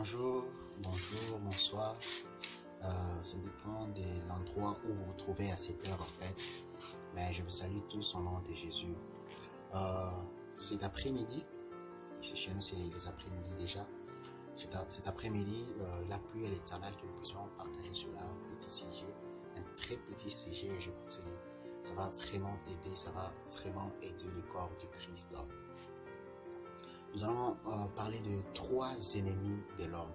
Bonjour, bonjour, bonsoir. Ça dépend de l'endroit où vous vous trouvez à cette heure en fait. Mais je vous salue tous au nom de Jésus. Cet après-midi, chez nous c'est les après-midi déjà. Cet après-midi, la pluie est éternelle que nous puissions partager sur un petit sujet, un très petit sujet. Je crois que ça va vraiment t'aider, ça va vraiment aider le corps du Christ. Nous allons parler de 3 ennemis de l'homme.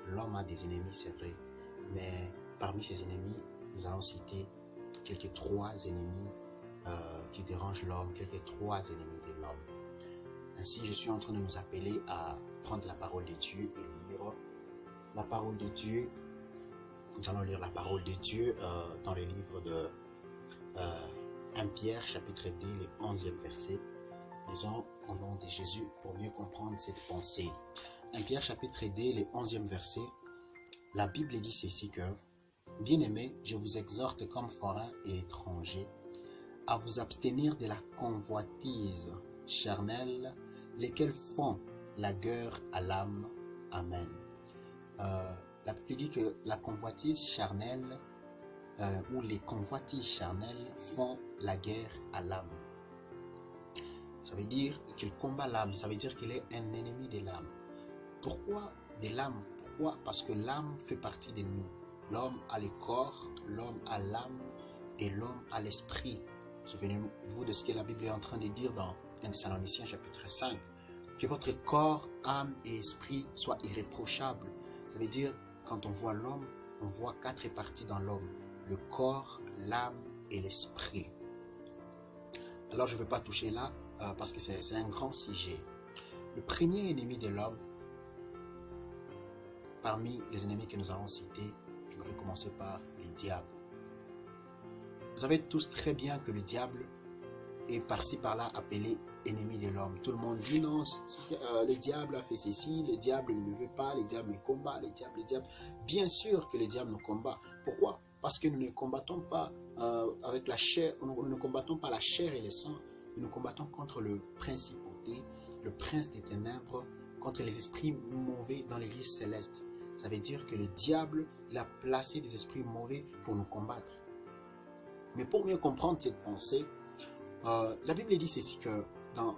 L'homme a des ennemis, c'est vrai, mais parmi ces ennemis, nous allons citer quelques 3 ennemis qui dérangent l'homme, quelques 3 ennemis de l'homme. Ainsi, je suis en train de nous appeler à prendre la parole de Dieu et lire la parole de Dieu. Nous allons lire la parole de Dieu dans le livre de 1 Pierre, chapitre 2, le 11e verset. Lisons au nom de Jésus pour mieux comprendre cette pensée. 1 Pierre chapitre 2, le 11e verset, la Bible dit ceci que « Bien-aimés, je vous exhorte comme forains et étrangers à vous abstenir de la convoitise charnelle, lesquelles font la guerre à l'âme. » Amen. La Bible dit que la convoitise charnelle ou les convoitises charnelles font la guerre à l'âme. Ça veut dire qu'il combat l'âme, ça veut dire qu'il est un ennemi de l'âme. Pourquoi de l'âme? Pourquoi? Parce que l'âme fait partie de nous. L'homme a le corps, l'homme a l'âme et l'homme a l'esprit. Souvenez-vous de ce que la Bible est en train de dire dans 1 Thessaloniciens chapitre 5. Que votre corps, âme et esprit soient irréprochables. Ça veut dire, quand on voit l'homme, on voit 4 parties dans l'homme. Le corps, l'âme et l'esprit. Alors je ne vais pas toucher là, parce que c'est un grand sujet. Le premier ennemi de l'homme, parmi les ennemis que nous allons citer, je vais commencer par le diable. Vous savez tous très bien que le diable est par-ci par-là appelé ennemi de l'homme. Tout le monde dit non, le diable a fait ceci, le diable ne le veut pas, le diable me combat, le diable. Bien sûr que le diable nous combat. Pourquoi? Parce que nous ne combattons pas avec la chair, nous ne combattons pas la chair et le sang, nous combattons contre le principauté, le prince des ténèbres, contre les esprits mauvais dans l'église céleste. Ça veut dire que le diable, il a placé des esprits mauvais pour nous combattre. Mais pour mieux comprendre cette pensée, la Bible dit ceci que dans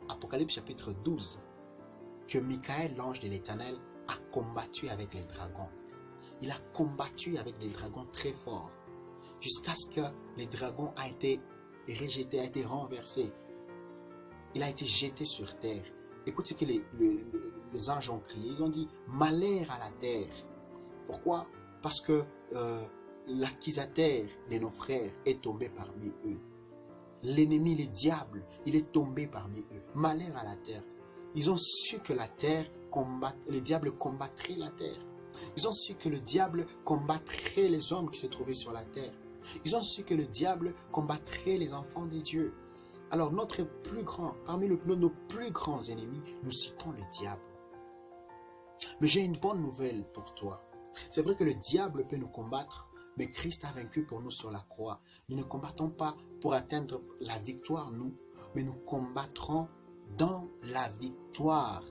Apocalypse chapitre 12, que Michael, l'ange de l'Éternel, a combattu avec les dragons. Il a combattu avec des dragons très forts, jusqu'à ce que le dragon a été rejeté, a été renversé. Il a été jeté sur terre. Écoute ce que les anges ont crié. Ils ont dit « Malheur à la terre ». Pourquoi? Parce que l'accusateur de nos frères est tombé parmi eux. L'ennemi, le diable, il est tombé parmi eux. Malheur à la terre. Ils ont su que la terre le diable combattrait la terre. Ils ont su que le diable combattrait les hommes qui se trouvaient sur la terre. Ils ont su que le diable combattrait les enfants de Dieu. Alors notre plus grand, parmi nos plus grands ennemis, nous citons le diable. Mais j'ai une bonne nouvelle pour toi. C'est vrai que le diable peut nous combattre, mais Christ a vaincu pour nous sur la croix. Nous ne combattons pas pour atteindre la victoire, nous, mais nous combattrons dans la victoire.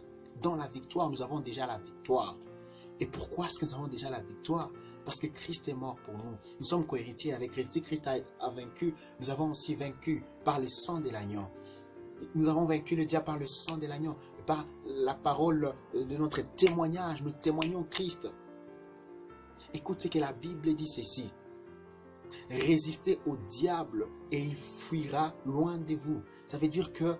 Dans la victoire, nous avons déjà la victoire. Et pourquoi est-ce que nous avons déjà la victoire? Parce que Christ est mort pour nous. Nous sommes cohéritiers avec Christ. Si Christ a vaincu, nous avons aussi vaincu par le sang de l'agneau. Nous avons vaincu le diable par le sang de l'agneau. Et par la parole de notre témoignage, nous témoignons Christ. Écoute ce que la Bible dit ceci. Résistez au diable et il fuira loin de vous. Ça veut dire que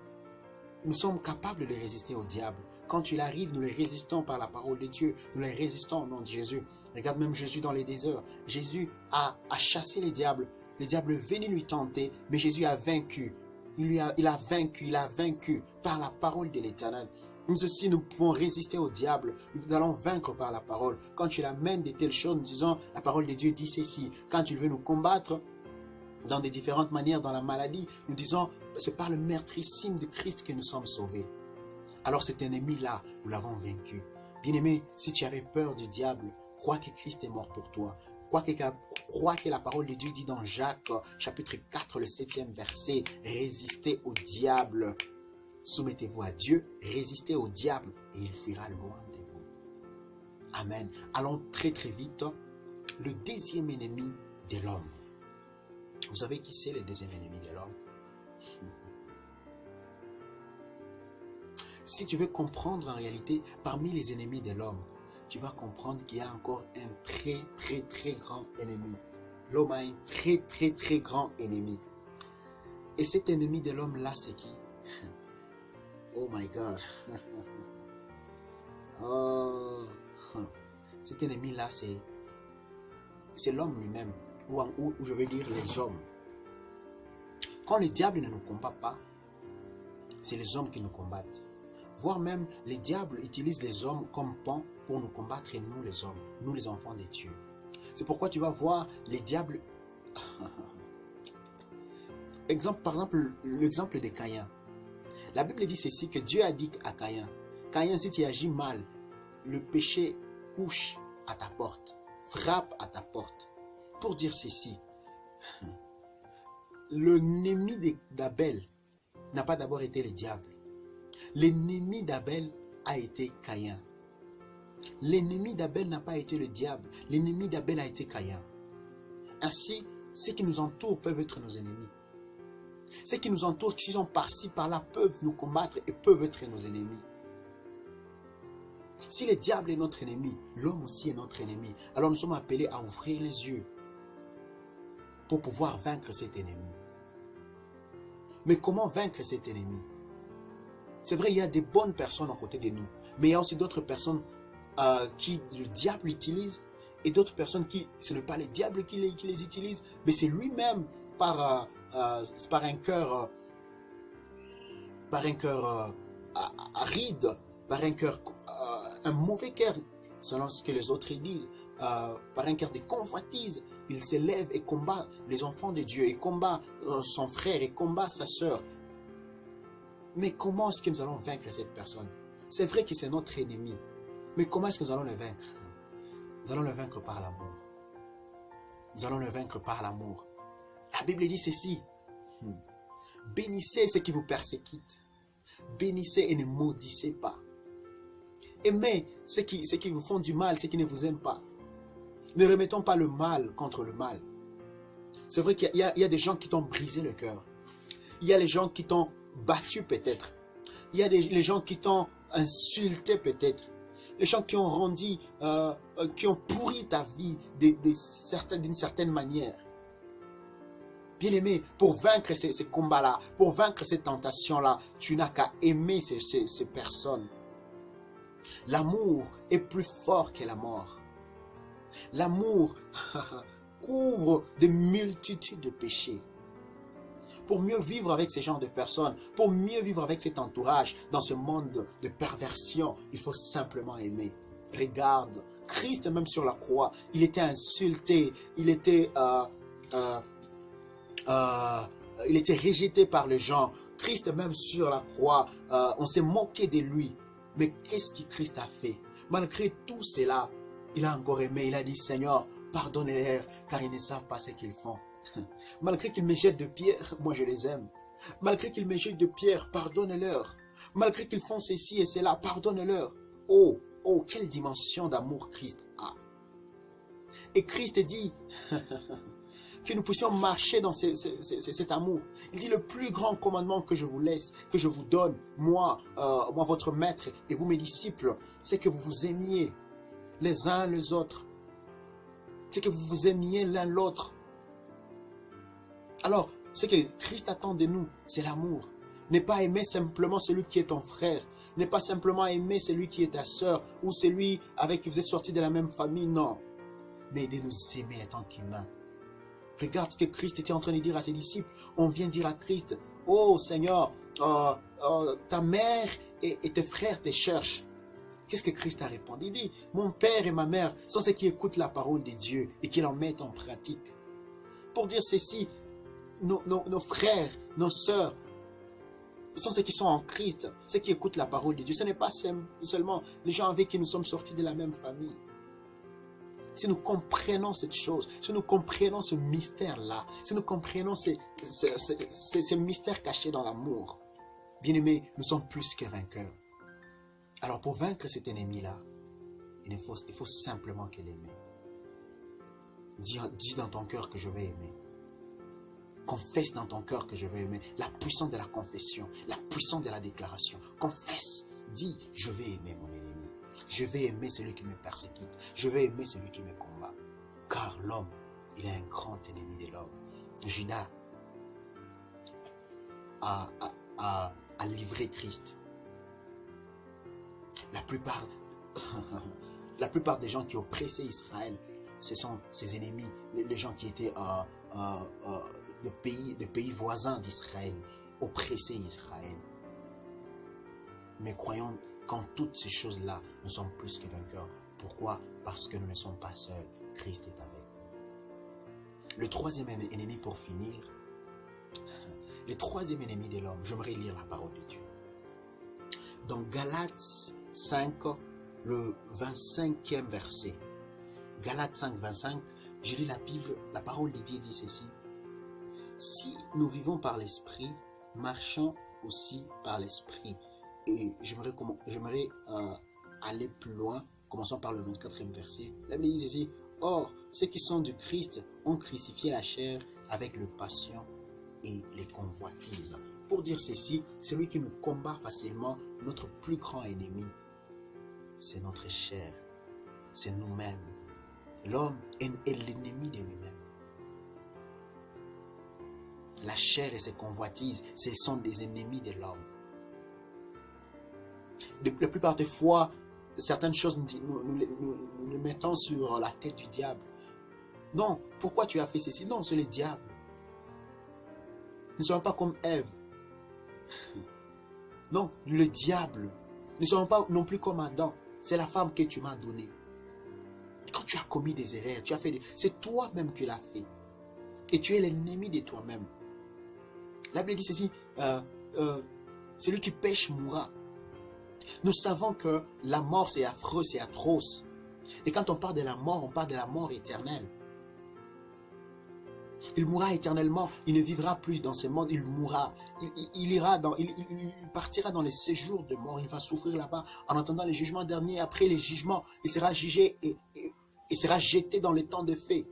nous sommes capables de résister au diable. Quand il arrive, nous le résistons par la parole de Dieu. Nous le résistons au nom de Jésus. Regarde même Jésus dans les déserts. Jésus a chassé les diables. Le diable est venu lui tenter, mais Jésus a vaincu. Il a vaincu par la parole de l'Éternel. Nous aussi, nous pouvons résister au diable. Nous allons vaincre par la parole. Quand il amène de telles choses, nous disons, la parole de Dieu dit ceci. Quand il veut nous combattre, dans des différentes manières, dans la maladie, nous disons, c'est par le meurtrissime de Christ que nous sommes sauvés. Alors cet ennemi-là, nous l'avons vaincu. Bien-aimé, si tu avais peur du diable, crois que Christ est mort pour toi. Crois que la parole de Dieu dit dans Jacques, chapitre 4, le 7e verset, résistez au diable. Soumettez-vous à Dieu, résistez au diable et il fuira loin de vous. Amen. Allons très très vite. Le deuxième ennemi de l'homme. Vous savez qui c'est le deuxième ennemi de l'homme? Si tu veux comprendre en réalité, parmi les ennemis de l'homme, tu vas comprendre qu'il y a encore un très très très grand ennemi. L'homme a un très très très grand ennemi. Et cet ennemi de l'homme là, c'est qui? Oh my God. Oh. Cet ennemi là, c'est l'homme lui-même. Ou je veux dire les hommes. Quand le diable ne nous combat pas, c'est les hommes qui nous combattent. Voire même, les diables utilisent les hommes comme pont pour nous combattre, et nous les hommes, nous les enfants de Dieu. C'est pourquoi tu vas voir les diables. Par exemple, l'exemple de Caïn. La Bible dit ceci, que Dieu a dit à Caïn, Caïn, si tu agis mal, le péché couche à ta porte, frappe à ta porte. Pour dire ceci, l'ennemi d'Abel n'a pas d'abord été le diable. L'ennemi d'Abel a été Caïn. L'ennemi d'Abel n'a pas été le diable. L'ennemi d'Abel a été Caïn. Ainsi, ceux qui nous entourent peuvent être nos ennemis. Ceux qui nous entourent, qui sont par-ci, par-là, peuvent nous combattre et peuvent être nos ennemis. Si le diable est notre ennemi, l'homme aussi est notre ennemi. Alors nous sommes appelés à ouvrir les yeux pour pouvoir vaincre cet ennemi. Mais comment vaincre cet ennemi? C'est vrai, il y a des bonnes personnes à côté de nous, mais il y a aussi d'autres personnes qui le diable utilise, et d'autres personnes qui, ce n'est pas le diable qui les utilise, mais c'est lui-même par un cœur aride, par un mauvais cœur, selon ce que les autres disent, par un cœur de convoitise, il s'élève et combat les enfants de Dieu, et combat son frère, et combat sa sœur. Mais comment est-ce que nous allons vaincre cette personne? C'est vrai que c'est notre ennemi. Mais comment est-ce que nous allons le vaincre? Nous allons le vaincre par l'amour. Nous allons le vaincre par l'amour. La Bible dit ceci. Bénissez ceux qui vous persécutent. Bénissez et ne maudissez pas. Aimez ceux qui vous font du mal, ceux qui ne vous aiment pas. Ne remettons pas le mal contre le mal. C'est vrai qu'il y a des gens qui t'ont brisé le cœur. Il y a les gens qui t'ont battu peut-être. Il y a les gens qui t'ont insulté peut-être. Les gens qui ont rendu, qui ont pourri ta vie d'une certaine manière. Bien-aimé, pour vaincre ces combats-là, pour vaincre ces tentations-là, tu n'as qu'à aimer ces personnes. L'amour est plus fort que la mort. L'amour couvre de multitudes de péchés. Pour mieux vivre avec ces genres de personnes, pour mieux vivre avec cet entourage, dans ce monde de perversion, il faut simplement aimer. Regarde, Christ même sur la croix, il était insulté, il était rejeté par les gens. Christ même sur la croix, on s'est moqué de lui. Mais qu'est-ce que Christ a fait? Malgré tout cela, il a encore aimé, il a dit, Seigneur, pardonnez-leur, car ils ne savent pas ce qu'ils font. Malgré qu'ils me jettent de pierres, moi je les aime. Malgré qu'ils me jettent de pierres, pardonnez-leur. Malgré qu'ils font ceci et cela, pardonnez-leur. Oh, oh, quelle dimension d'amour Christ a. Et Christ dit que nous puissions marcher dans cet amour. Il dit, le plus grand commandement que je vous laisse, que je vous donne, moi votre maître et vous mes disciples, c'est que vous vous aimiez les uns les autres. C'est que vous vous aimiez l'un l'autre. Alors, ce que Christ attend de nous, c'est l'amour. Ne pas aimer simplement celui qui est ton frère. Ne pas simplement aimer celui qui est ta soeur ou celui avec qui vous êtes sortis de la même famille, non. Mais de nous aimer en tant qu'humains. Regarde ce que Christ était en train de dire à ses disciples. On vient dire à Christ, oh Seigneur, ta mère et tes frères te cherchent. Qu'est-ce que Christ a répondu? Il dit, mon père et ma mère sont ceux qui écoutent la parole de Dieu et qui l'en mettent en pratique. Pour dire ceci, nos frères, nos sœurs, sont ceux qui sont en Christ, ceux qui écoutent la parole de Dieu. Ce n'est pas seulement les gens avec qui nous sommes sortis de la même famille. Si nous comprenons cette chose, si nous comprenons ce mystère-là, si nous comprenons ces mystères cachés dans l'amour, bien-aimés, nous sommes plus que vainqueurs. Alors pour vaincre cet ennemi-là, il faut simplement que l'aimer. Dis dans ton cœur que je vais aimer. Confesse dans ton cœur que je vais aimer. La puissance de la confession, la puissance de la déclaration. Confesse, dis, je vais aimer mon ennemi. Je vais aimer celui qui me persécute. Je vais aimer celui qui me combat. Car l'homme, il est un grand ennemi de l'homme. Judas a livré Christ. La plupart des gens qui oppressaient Israël, ce sont ses ennemis, les gens qui étaient de pays voisins d'Israël, oppressaient Israël. Mais croyons qu'en toutes ces choses-là, nous sommes plus que vainqueurs. Pourquoi? Parce que nous ne sommes pas seuls. Christ est avec nous. Le troisième ennemi pour finir, le troisième ennemi de l'homme, j'aimerais lire la parole de Dieu. Dans Galates 5, le 25e verset. Galates 5, 25, je lis la Bible, la parole de Dieu dit ceci. Si nous vivons par l'Esprit, marchons aussi par l'Esprit. Et j'aimerais aller plus loin, commençons par le 24e verset. La Bible dit ceci. Or, ceux qui sont du Christ ont crucifié la chair avec le passion et les convoitises. Pour dire ceci, celui qui nous combat facilement, notre plus grand ennemi, c'est notre chair, c'est nous-mêmes. L'homme est l'ennemi de lui-même. La chair et ses convoitises, ce sont des ennemis de l'homme. La plupart des fois, certaines choses, nous les mettons sur la tête du diable. Non, pourquoi tu as fait ceci? Non, c'est le diable. Nous ne sommes pas comme Ève. Non, le diable. Nous ne sommes pas non plus comme Adam. C'est la femme que tu m'as donnée. Quand tu as commis des erreurs, c'est toi-même qui l'as fait. Et tu es l'ennemi de toi-même. La Bible dit ceci, celui qui pêche mourra. Nous savons que la mort c'est affreux, c'est atroce. Et quand on parle de la mort, on parle de la mort éternelle. Il mourra éternellement, il ne vivra plus dans ce monde, il mourra. Il partira dans les séjours de mort, il va souffrir là-bas en attendant le jugement dernier. Après les jugements, il sera jugé et sera jeté dans les temps de feu.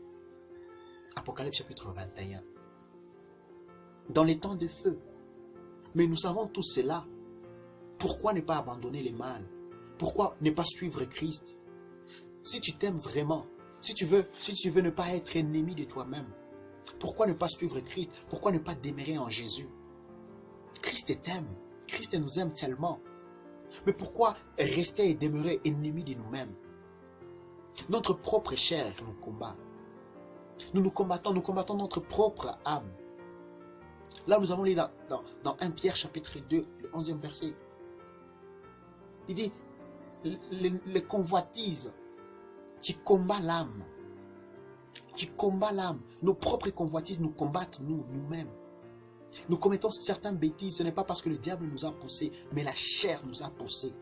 Apocalypse chapitre 21. Dans les temps de feu. Mais nous savons tout cela. Pourquoi ne pas abandonner le mal? Pourquoi ne pas suivre Christ? Si tu t'aimes vraiment, si tu veux ne pas être ennemi de toi-même, pourquoi ne pas suivre Christ? Pourquoi ne pas demeurer en Jésus? Christ t'aime. Christ nous aime tellement. Mais pourquoi rester et demeurer ennemi de nous-mêmes? Notre propre chair nous combat. Nous combattons notre propre âme. Là, nous avons lu dans 1 Pierre chapitre 2, le 11e verset. Il dit, les convoitises qui combattent l'âme, nos propres convoitises nous combattent nous-mêmes. Nous commettons certaines bêtises, ce n'est pas parce que le diable nous a poussés, mais la chair nous a poussés.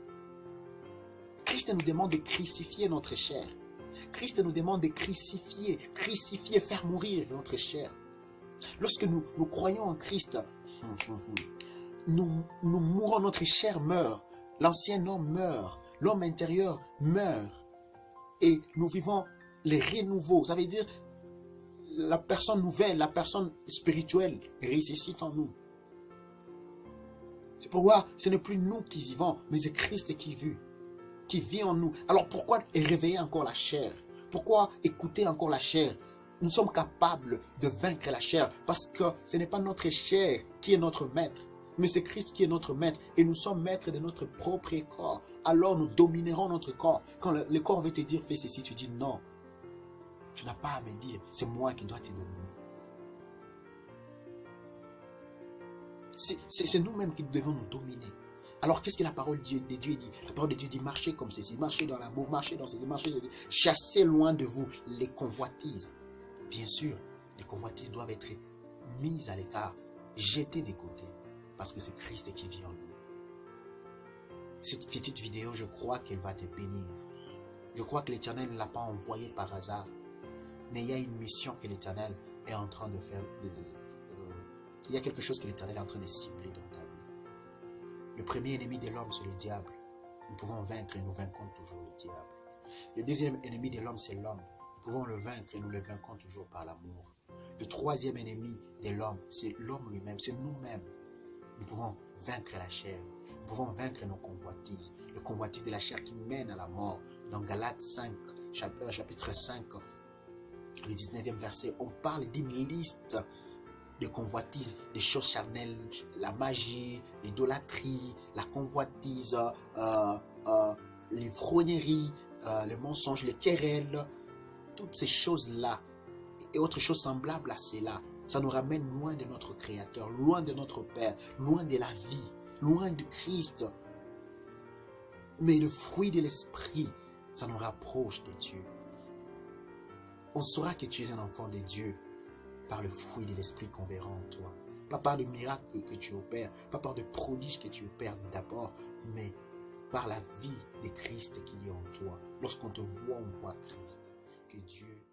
Christ nous demande de crucifier notre chair. Christ nous demande de crucifier, faire mourir notre chair. Lorsque nous croyons en Christ, nous mourons, notre chair meurt, l'ancien homme meurt, l'homme intérieur meurt. Et nous vivons les renouveaux, ça veut dire la personne nouvelle, la personne spirituelle ressuscite en nous. C'est pourquoi ce n'est plus nous qui vivons, mais c'est Christ qui vit en nous. Alors pourquoi réveiller encore la chair? Pourquoi écouter encore la chair? Nous sommes capables de vaincre la chair parce que ce n'est pas notre chair qui est notre maître, mais c'est Christ qui est notre maître et nous sommes maîtres de notre propre corps. Alors nous dominerons notre corps. Quand le corps veut te dire fais ceci, tu dis non. Tu n'as pas à me dire, c'est moi qui dois te dominer. C'est nous-mêmes qui devons nous dominer. Alors qu'est-ce que la parole de Dieu dit? La parole de Dieu dit marchez comme ceci, marchez dans l'amour, marchez dans ceci, marchez dans ceci. Chassez loin de vous les convoitises. Bien sûr, les convoitises doivent être mises à l'écart, jetées de côté, parce que c'est Christ qui vit en nous. Cette petite vidéo, je crois qu'elle va te bénir. Je crois que l'Éternel ne l'a pas envoyée par hasard, mais il y a une mission que l'Éternel est en train de faire. Il y a quelque chose que l'Éternel est en train de cibler dans ta vie. Le premier ennemi de l'homme, c'est le diable. Nous pouvons vaincre et nous vaincrons toujours le diable. Le deuxième ennemi de l'homme, c'est l'homme. Nous pouvons le vaincre et nous le vaincrons toujours par l'amour. Le troisième ennemi de l'homme, c'est l'homme lui-même, c'est nous-mêmes. Nous pouvons vaincre la chair. Nous pouvons vaincre nos convoitises. Le convoitise de la chair qui mène à la mort. Dans Galates 5, chapitre 5, le 19e verset, on parle d'une liste de convoitises, des choses charnelles, la magie, l'idolâtrie, la convoitise, l'ivrognerie, le mensonge, les querelles, toutes ces choses-là et autres choses semblables à cela, ça nous ramène loin de notre Créateur, loin de notre Père, loin de la vie, loin de Christ. Mais le fruit de l'Esprit, ça nous rapproche de Dieu. On saura que tu es un enfant de Dieu par le fruit de l'Esprit qu'on verra en toi. Pas par de miracles que tu opères, pas par de prodiges que tu opères d'abord, mais par la vie de Christ qui est en toi. Lorsqu'on te voit, on voit Christ. Que Dieu